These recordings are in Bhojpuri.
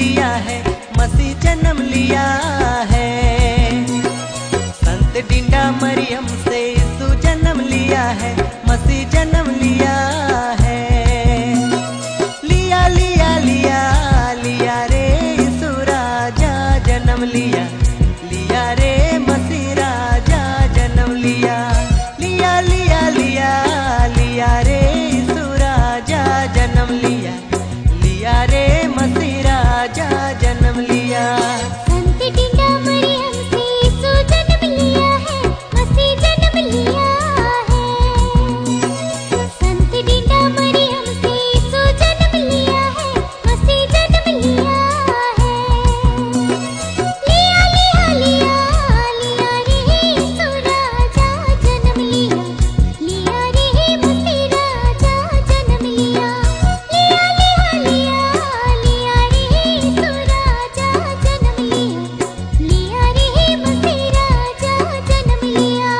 लिया है, मसीह जन्म लिया है। संत डिंडा मरियम से यीशु जन्म लिया है, मसीह जन्म लिया है। लिया लिया लिया लिया रे यीशु राजा जन्म लिया, लिया रे मसीह राजा जन्म लिया। लिया लिया लिया लिया रे यीशु राजा जन्म लिया, लिया रे मसीह राजा जन्म लिया। संत डिंडा मरियम से यीशु जन्म लिया है, मसीह जन्म लिया है। संत डिंडा मरियम से यीशु जन्म लिया है, मसीह जन्म लिया है। लिया लिया लिया लिया रे यीशु राजा जन्म लिया, लिया रे मसीह राजा जन्म लिया। लिया लिया लिया लिया रे यीशु राजा जन्म लिया, लिया रे मसीह राजा जन्म लिया।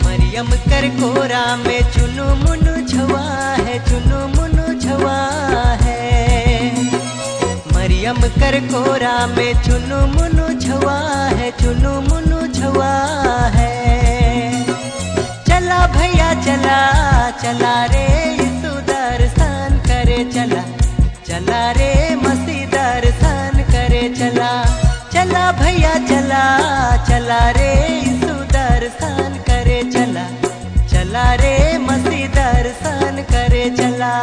मरियम कर कोरा में चुनु मुनु छवा है, चुनु मुनु छवा है। मरियम कर कोरा में चुनु मुनु छवा है, चुनु मुनु छवा है। चला भैया चला, चला रे यीशु दर्शन करे चला, चला रे मसीह दर्शन करे चला। चला भैया चला, चला रे यीशु दर्शन करे चला, चला रे मसीह दर्शन करे चला।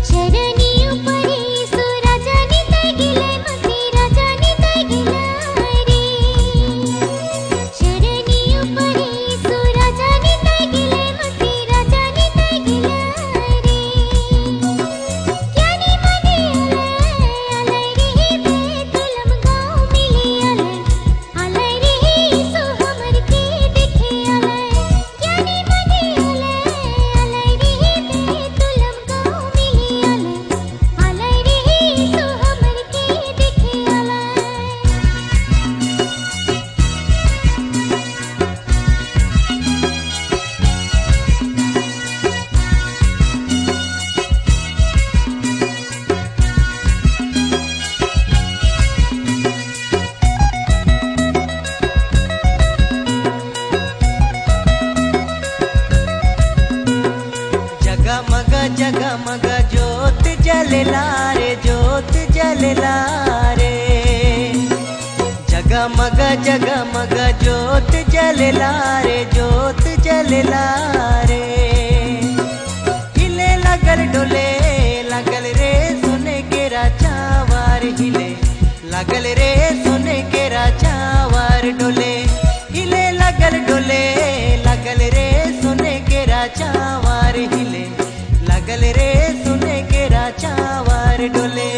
चरणी उपरी यीशु राजा निताय गेले, मसीह राजा निताय गेला रे। चरणी उपरी यीशु राजा निताय गेले, मसीह राजा निताय गेला रे। ज्ञानी मने आलय रे बेतुलम गाँव मिली आलय रे यीशु हमर के देखे आलय। ज्ञानी मने आलय रे बेतुलम गाँव मिली आलय रे यीशु हमर के देखे आलय। जगमग जगमग ज्योत जलेला रे, ज्योत जलेला रे। जगमग जगमग ज्योत जलेला रे, ज्योत जलेला रे। हिले लगल डोले लगल रे सोने के राचावार, हिले लगल रे सोने के राचावार डोले। हिले लगल डोले लगल रे सोने के राचावार, हिले लगल रे सोने के राचावार डोले।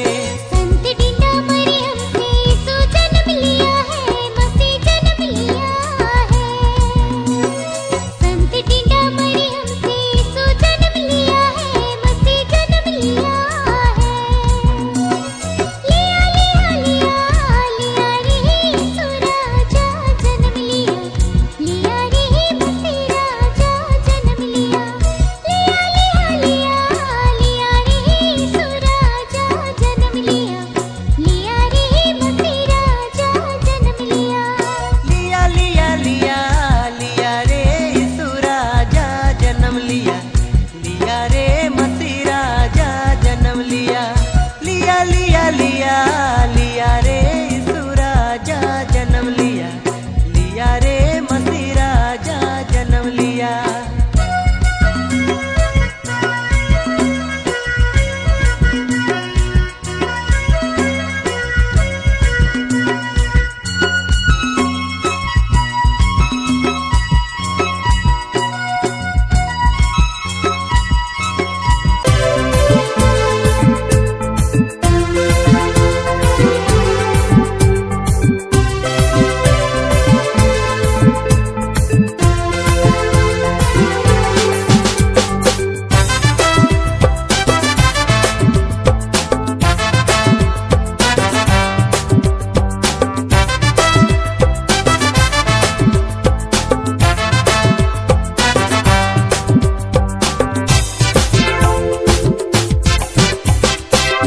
संत डिंडा मरियम से यीशु जन्म लिया है, मसीह जन्म लिया है। संत डिंडा मरियम से यीशु जन्म लिया है, मसीह जन्म लिया है। लिया लिया लिया लिया रे यीशु राजा जन्म लिया, लिया रे मसीह राजा जन्म लिया। लिया लिया लिया लिया रे यीशु राजा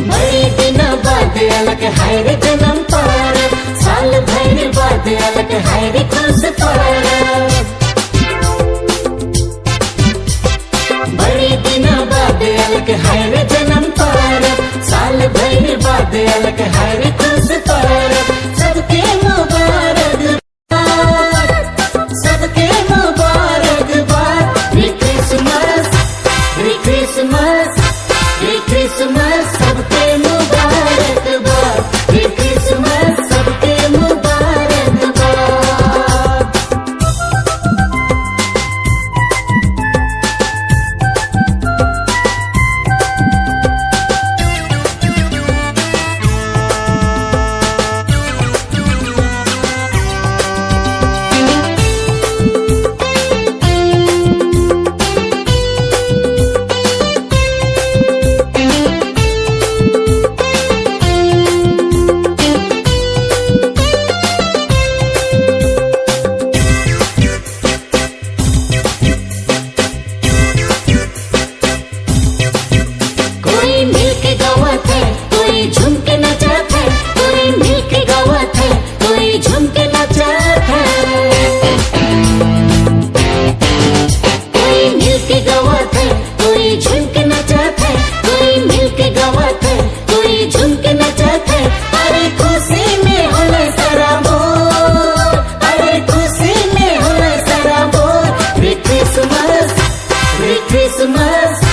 बड़ी दिनों बाद अलग है रे जन्म परब, साल भर बाद अलग है रे खुश परब। बड़ी दिनों बाद अलग है रे जन्म परब, साल भर बाद अलग है रे खुश परब। सबके मुबारक बात, सबके मुबारक बात। री क्रिसमस, री क्रिसमस, री क्रिसमस, सबके मुबारक बात। री क्रिसमस, सबके मुबारक बात। कोई मिलके गावत है, कोई झूम के नचत है, कोई मिलके गावत है, कोई झूम के नचत है। कोई मिलके गावत है, कोई झूम के नचत है, कोई मिलके गावत है, कोई झूम के नचत है। अरे खुशी में होले सारा मोर, अरे खुशी में होले सारा मोर। री क्रिसमस, री क्रिसमस,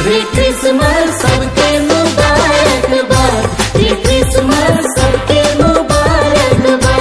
री क्रिसमस, सबके मुबारक बात। री क्रिसमस, सबके मुबारक बात।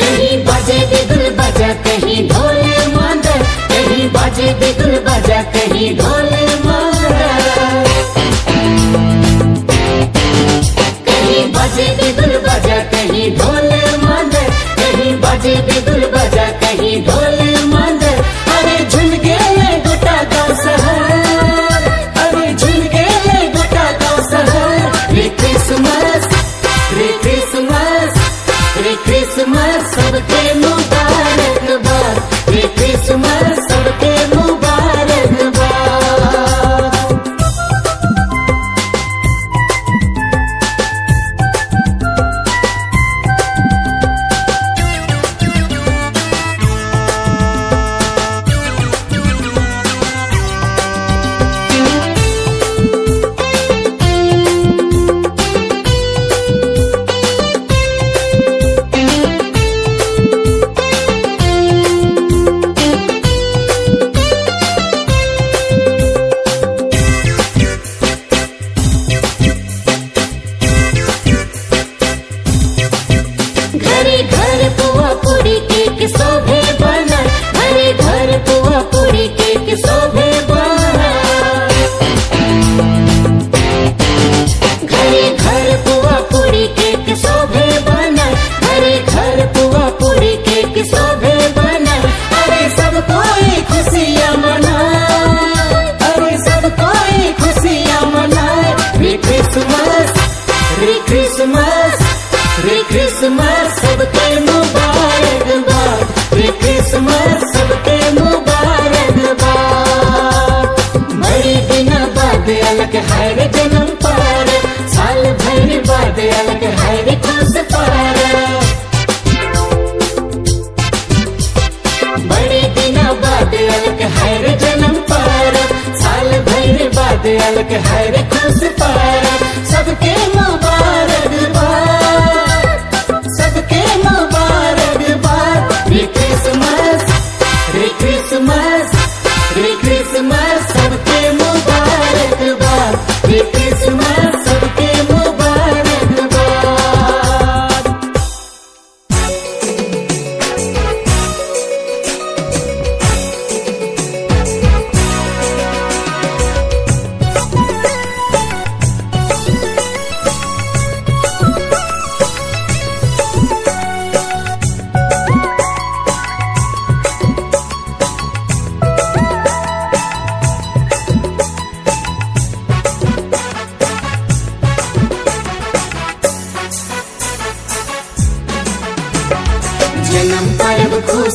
कहीं बाजे बिगुल बजा, कहीं ढोल मांदा, कहीं बाजे बिगुल बजा, कहीं ढोल मांदा। कहीं बाजे बिगुल बजा, कहीं ढोल मांदा, कहीं बाजे बिगुल बजा, कहीं ढोल मांदा। अरे झुल गेले गोटा गाँव शहर, अरे झुल गेले गोटा गाँव शहर। री क्रिसमस, री क्रिसमस, री क्रिसमस, सबके मुबारक बात। री क्रिसमस, सबके मुबारक बात। घरे घर पुआ पूरी केक शोभे बना, घरे घर पुआ पूरी केक शोभे बना। घरे घर पुआ पूरी केक शोभे बना, घरे घर पुआ पूरी केक शोभे बना। अरे सब कोई खुशियाँ मनाए, अरे सब कोई खुशियाँ मनाए। री क्रिसमस, री क्रिसमस, री क्रिसमस, सबके मुबारक बात। री क्रिसमस, सबके मुबारक बात। बड़ी दिनों बाद अलग है रे जन्म परब, साल भर बाद अलग है रे खुश परब। बड़ी दिनों बाद अलग है रे जन्म परब, साल भर बाद अलग है रे खुश परब। सबके मुबारक बात, सबके मुबारक बात। री क्रिसमस, री क्रिसमस, री क्रिसमस, सबके मुबारक बात। री क्रिसमस, सबके मुबारक बात।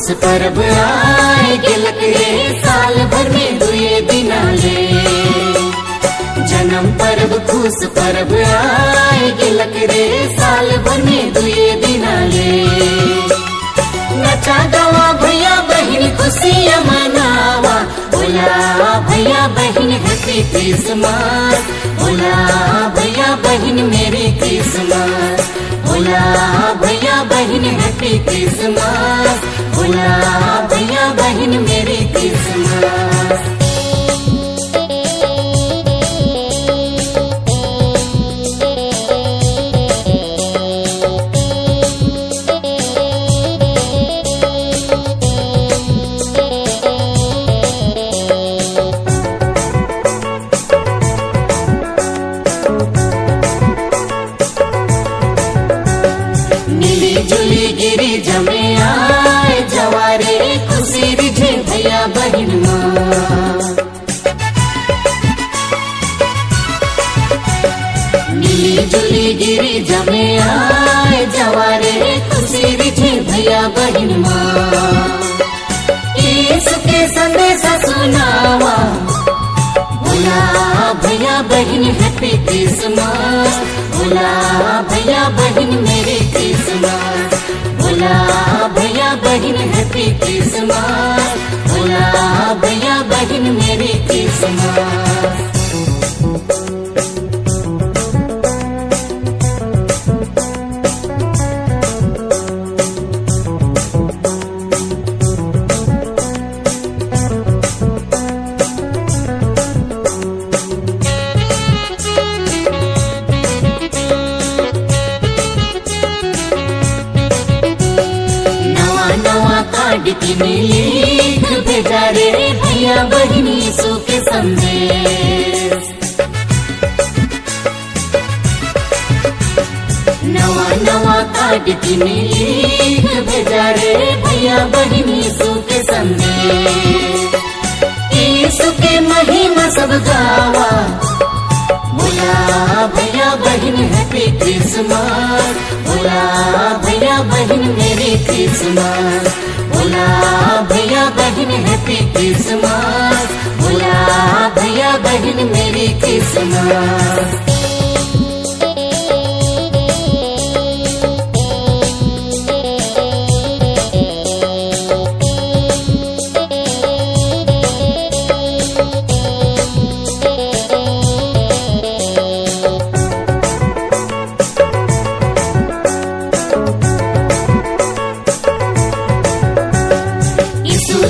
खुश परब आए गिलक रे साल भर में दुए दिना ले जन्म परब खुश परब आए गिलक रे साल भर में दुए दिना ले नचा गवा भैया बहन खुशियाँ मनावा बोला भैया बहन हैप्पी क्रिसमस बोला भैया बहन मेरी क्रिसमस बोला भैया बहन हैप्पी क्रिसमस बोला भैया बहन मेरी क्रिसमस। जुली गिरी जमे आए जवारे खुशी रिझे भैया बहन मिली जुली गिरी जमे आए जवारे खुशी रिझे भैया बहन यीशु के संदेशा सुनावा बोला भैया बहन हैप्पी क्रिसमस बोला भैया बहन मेरी क्रिसमस बोला भैया बहन हैप्पी क्रिसमस बोला भैया बहन मेरी क्रिसमस। लिख भेजा रे भैया बहन यीशु के संदेश नवा नवा कार्ड की लिख भेजा रे भैया बहन यीशु के संदेश यीशु के महिमा सब गावा बोला भैया बहन हैप्पी क्रिसमस बोला भैया बहन मेरी क्रिसमस बोला भैया बहन हैप्पी क्रिसमस बोला भैया बहन मेरी क्रिसमस।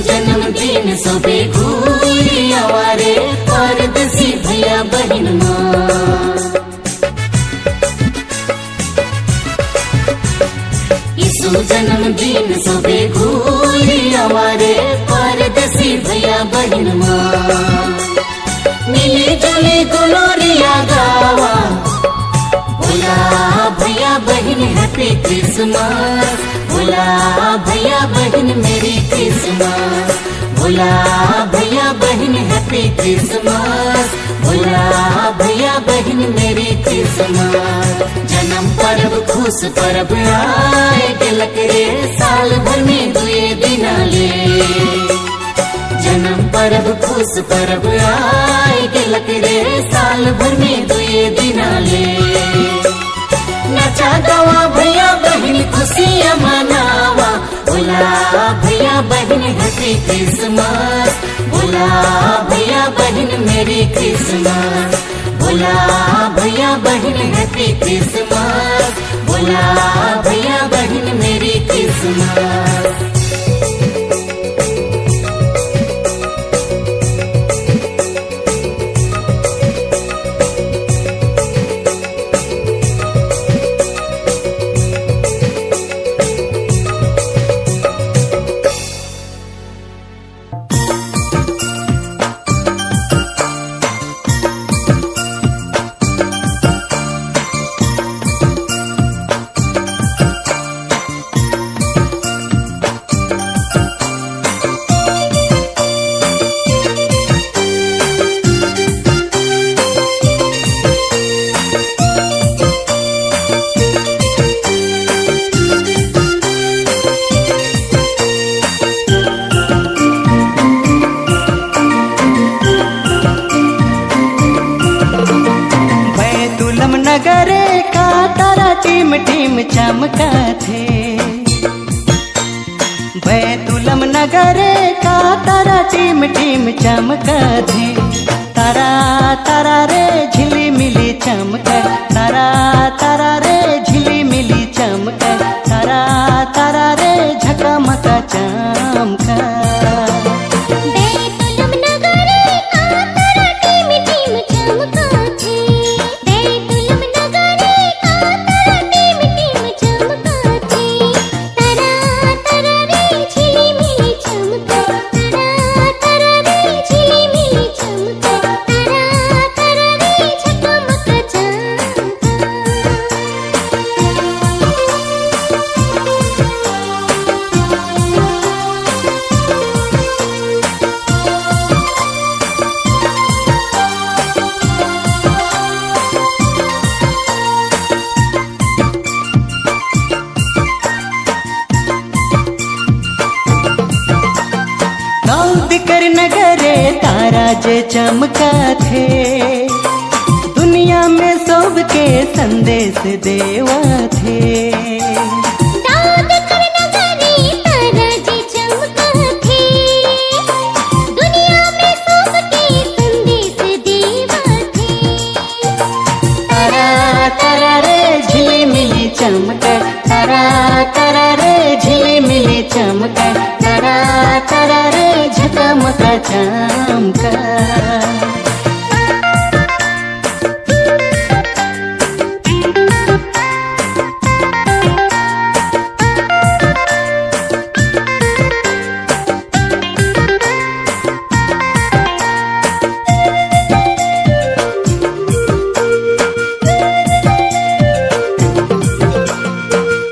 जन्मदिन सबे घूरी आवारे परदेसी भैया बहन यीशु जन्मदिन सबे घूरी आवारे परदेसी भैया बहन मिली जुली गुलोरिया गावा बोला भैया बहन हैप्पी क्रिसमस बोला भैया बहन मेरी क्रिसमस बोला भैया बहन हैप्पी क्रिसमस बोला भैया बहन मेरी क्रिसमस। जन्म परब खुश परब आए गिलक रे साल भर में दुए दिना ले जन्म परब खुश परब आए गिलक रे साल भर में दुए दिना ले नचा गवा भैया बहन खुशियाँ मनावा बोला भैया बहन हैप्पी क्रिसमस बोला भैया बहन मेरी क्रिसमस बोला भैया बहन हैप्पी क्रिसमस बोला भैया बहन मेरी क्रिसमस। चमका थे। बैतुलम नगरे का तारा टीम टीम चमका थे। तारा तारा रे झिली मिली चमक, तारा तारा रे झिली मिली चमक, तारा तारा रे झकमक चमका। बैतुलम नगरे का तारा टीम टीम चमका थे। बैतुलम नगरे का तारा टीम टीम चमका थे। तारा तारा रे झिली मिली चमक, तारा तारा रे झिली मिली चमक, तारा तारा रे झकमक चमका। कर नगरे तारा जे चमका थे। दुनिया में सब के संदेश देवा थे। दाऊद कर नगरे तारा जे चमका थे। दुनिया में सबके संदेश देवा थे। तारा तारा रे झिली मिली चमक, तारा तारा रे झिली मिली चमक, तारा तारा रे झकमक चमका।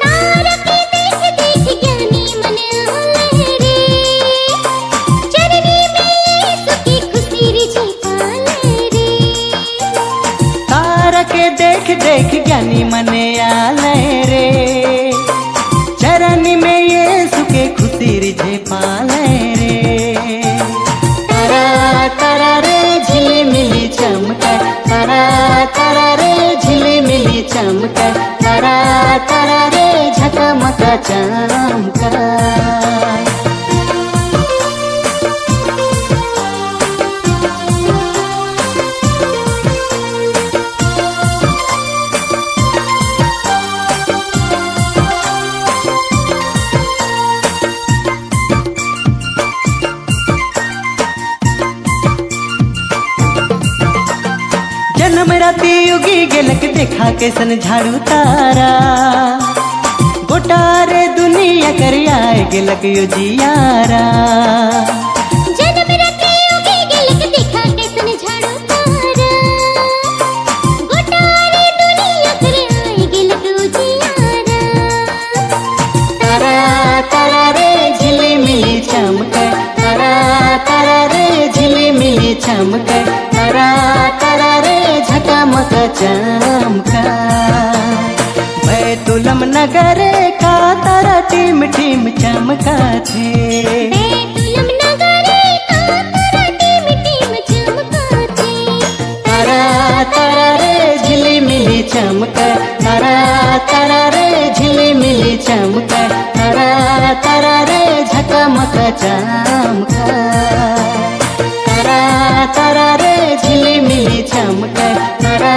तारा के देख देख ज्ञानी मन आले रे। चरनी में यीशु की खुशी रिझी पाले रे। तारा के देख देख ज्ञानी मने आले रे। चरण में यीशु के खुशी रिझे पाले रे। तारा तारा रे झिली मिली चमक, तारा तारा रे झिली मिली चमक, तारा तारा रे झकमक चमका। जन्म राती उगी गेलक देखा कैसन झाड़ू तारा। गोटारे दुनिया कर आए गेलक युजियारा। जन्म राते उगी गेलक देखा कैसन झाड़ू तारा। गोटारे दुनिया कर आए गेलक उजियारा। तारा तारा रे झिली मिली चमक, तारा तारा रे झिली मिली चमक, तारा तारा रे झकमक चमका। बैतुलम नगरे का तारा टीम टीम चमका थे। बैतुलम नगरे का तारा टीम टीम चमका थे। तारा तारा रे झिली मिली चमक, तारा तारा रे झिली मिली चमक, तारा तारा रे झकमक चमका। तारा तारा रे झिली मिली चमक, तारा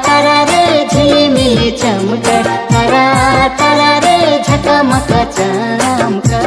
तारा रे झिली मिली चमक, तारा तारा रे झकमक चमका।